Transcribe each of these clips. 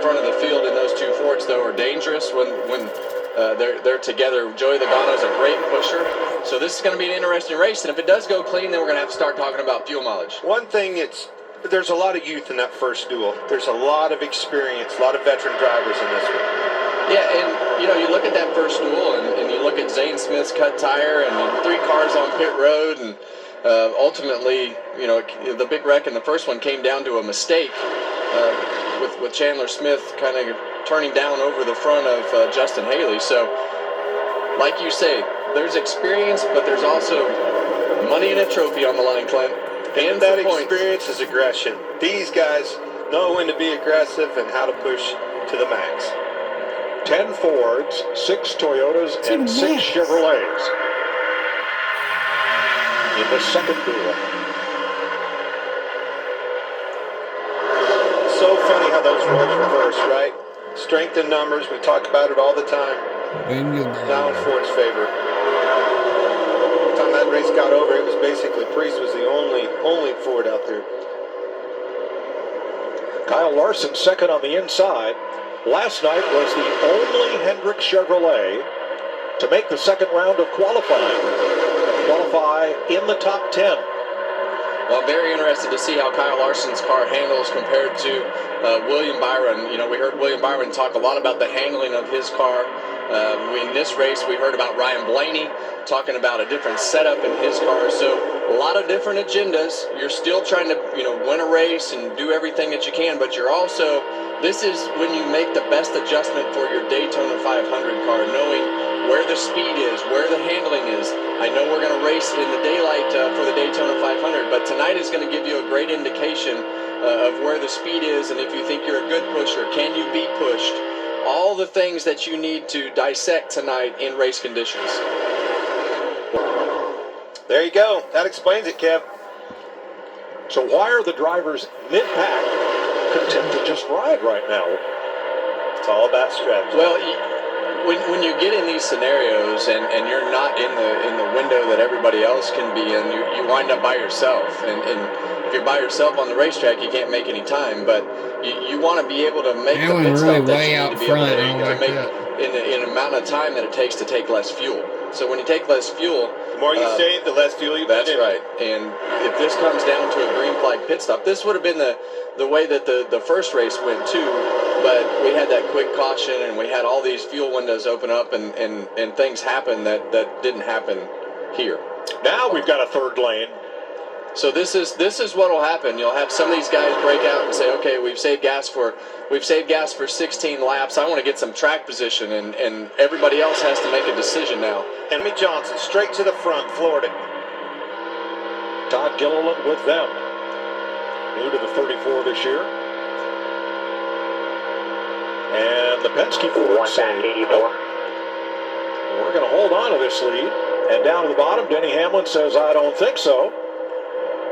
front of the field in those two Fords, though, are dangerous when they're together. Joey Logano is a great pusher. So this is going to be an interesting race. And if it does go clean, then we're going to have to start talking about fuel mileage. One thing, there's a lot of youth in that first duel. There's a lot of experience, a lot of veteran drivers in this one. Yeah, and you look at that first duel, and you look at Zane Smith's cut tire, and 3 cars on pit road, and ultimately, the big wreck in the first one came down to a mistake with Chandler Smith kind of turning down over the front of Justin Haley. So, like you say, there's experience, but there's also money and a trophy on the line, Clint. And that experience is aggression. These guys know when to be aggressive and how to push to the max. 10 Fords, 6 Toyotas, and 6 Chevrolets in the second duel. So funny how those roles reverse, right? Strength in numbers, we talk about it all the time. Now in Ford's favor. By the time that race got over, it was basically Priest was the only Ford out there. Kyle Larson second on the inside. Last night was the only Hendrick Chevrolet to make the second round of qualifying. Qualify in the top 10. Well, I'm very interested to see how Kyle Larson's car handles compared to William Byron. We heard William Byron talk a lot about the handling of his car. In this race, we heard about Ryan Blaney talking about a different setup in his car. So a lot of different agendas. You're still trying to, win a race and do everything that you can, but you're also, this is when you make the best adjustment for your Daytona 500 car, knowing where the speed is, where the handling is. I know we're going to race in the daylight for the Daytona 500, but tonight is going to give you a great indication of where the speed is, and if you think you're a good pusher, can you be pushed? All the things that you need to dissect tonight in race conditions. There you go. That explains it, Kev. So why are the drivers mid-pack content to just ride right now? It's all about strategy. Well, when you get in these scenarios and you're not in the window that everybody else can be in, you wind up by yourself. And if you're by yourself on the racetrack, you can't make any time. But you want to be able to make the pit stop that you need to be able to make in an amount of time that it takes to take less fuel. So when you take less fuel, the more you save, the less fuel you put in. That's right. And if this comes down to a green flag pit stop, this would have been the way that the first race went too. But we had that quick caution, and we had all these fuel windows open up, and things happen that didn't happen here. Now we've got a third lane. So this is what will happen. You'll have some of these guys break out and say, okay, we've saved gas for 16 laps. I want to get some track position, and everybody else has to make a decision now. Henry Johnson straight to the front, Florida. Todd Gilliland with them. New to the 34 this year. And the Penske Ford say, we're going to hold on to this lead. And down to the bottom, Denny Hamlin says, I don't think so.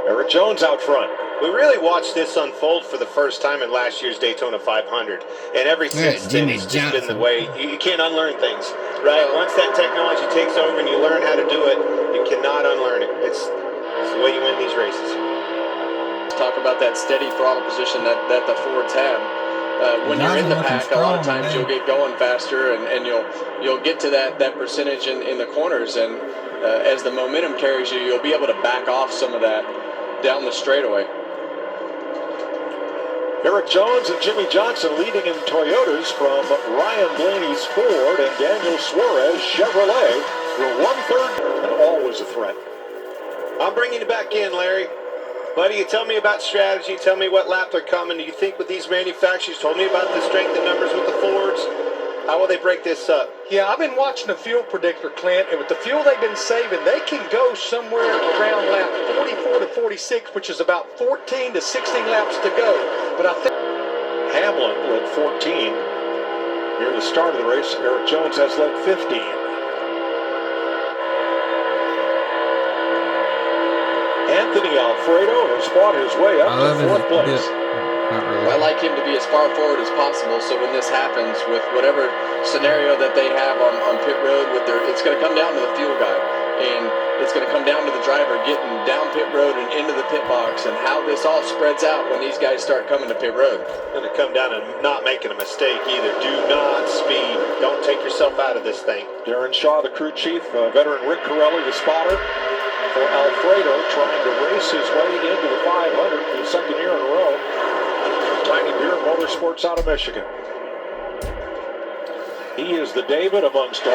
Eric Jones out front. We really watched this unfold for the first time in last year's Daytona 500. And ever since then, it's just been the way. You can't unlearn things, right? Once that technology takes over and you learn how to do it, you cannot unlearn it. It's the way you win these races. Let's talk about that steady throttle position that the Fords have. When you're in the pack, a lot of times you'll get going faster, and you'll get to that percentage in the corners, and as the momentum carries you, you'll be able to back off some of that down the straightaway. Eric Jones and Jimmy Johnson leading in Toyotas from Ryan Blaney's Ford and Daniel Suarez Chevrolet. We're 1/3 and always a threat. I'm bringing you back in, Larry. Buddy, you tell me about strategy. Tell me what lap they're coming. Do you think with these manufacturers, told me about the strength in numbers with the Fords? How will they break this up? Yeah, I've been watching the fuel predictor, Clint, and with the fuel they've been saving, they can go somewhere around lap 44 to 46, which is about 14 to 16 laps to go. But I think Hamlin led 14. Near the start of the race, Eric Jones has led 15. Anthony Alfredo has fought his way up to fourth place. I like him to be as far forward as possible, so when this happens, with whatever scenario that they have on pit road, it's going to come down to the fuel guy. And it's going to come down to the driver getting down pit road and into the pit box, and how this all spreads out when these guys start coming to pit road. Going to come down and not making a mistake either. Do not speed. Don't take yourself out of this thing. Darren Shaw, the crew chief, veteran Rick Corelli, the spotter for Alfredo, trying to race his way into the 500 for the second year in a row. Tiny Beer Motorsports out of Michigan. He is the David amongst all.